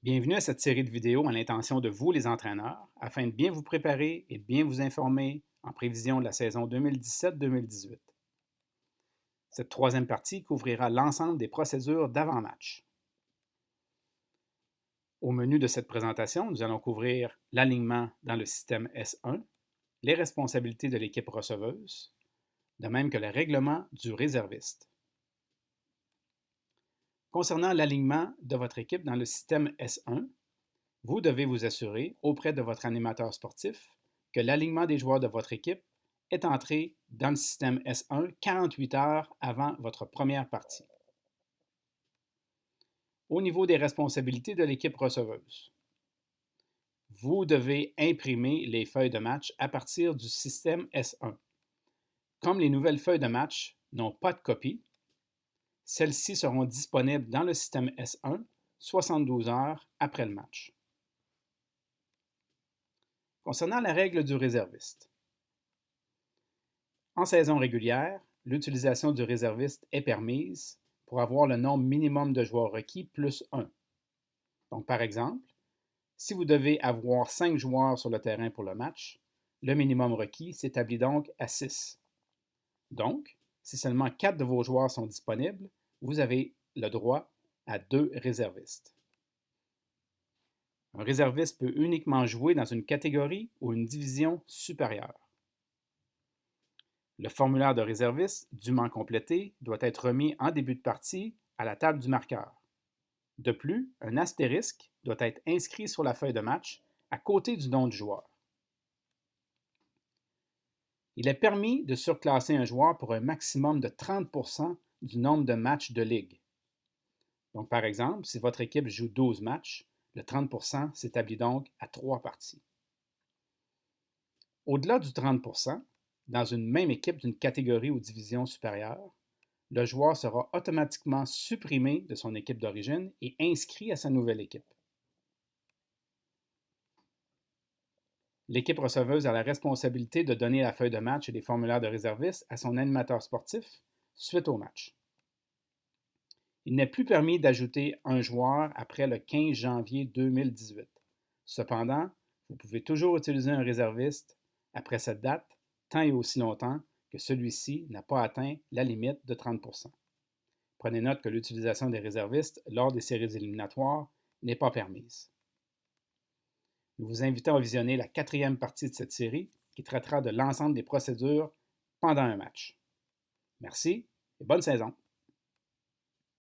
Bienvenue à cette série de vidéos à l'intention de vous, les entraîneurs, afin de bien vous préparer et de bien vous informer en prévision de la saison 2017-2018. Cette troisième partie couvrira l'ensemble des procédures d'avant-match. Au menu de cette présentation, nous allons couvrir l'alignement dans le système S1, les responsabilités de l'équipe receveuse, de même que le règlement du réserviste. Concernant l'alignement de votre équipe dans le système S1, vous devez vous assurer auprès de votre animateur sportif que l'alignement des joueurs de votre équipe est entré dans le système S1 48 heures avant votre première partie. Au niveau des responsabilités de l'équipe receveuse, vous devez imprimer les feuilles de match à partir du système S1. Comme les nouvelles feuilles de match n'ont pas de copie, celles-ci seront disponibles dans le système S1 72 heures après le match. Concernant la règle du réserviste. En saison régulière, l'utilisation du réserviste est permise pour avoir le nombre minimum de joueurs requis plus 1. Donc, par exemple, si vous devez avoir 5 joueurs sur le terrain pour le match, le minimum requis s'établit donc à 6. Donc, si seulement 4 de vos joueurs sont disponibles, vous avez le droit à 2 réservistes. Un réserviste peut uniquement jouer dans une catégorie ou une division supérieure. Le formulaire de réserviste, dûment complété, doit être remis en début de partie à la table du marqueur. De plus, un astérisque doit être inscrit sur la feuille de match à côté du nom du joueur. Il est permis de surclasser un joueur pour un maximum de 30% du nombre de matchs de ligue. Donc, par exemple, si votre équipe joue 12 matchs, le 30% s'établit donc à 3 parties. Au-delà du 30%, dans une même équipe d'une catégorie ou division supérieure, le joueur sera automatiquement supprimé de son équipe d'origine et inscrit à sa nouvelle équipe. L'équipe receveuse a la responsabilité de donner la feuille de match et les formulaires de réservistes à son animateur sportif suite au match. Il n'est plus permis d'ajouter un joueur après le 15 janvier 2018. Cependant, vous pouvez toujours utiliser un réserviste après cette date, tant et aussi longtemps que celui-ci n'a pas atteint la limite de 30%. Prenez note que l'utilisation des réservistes lors des séries éliminatoires n'est pas permise. Nous vous invitons à visionner la 4e partie de cette série qui traitera de l'ensemble des procédures pendant un match. Merci et bonne saison!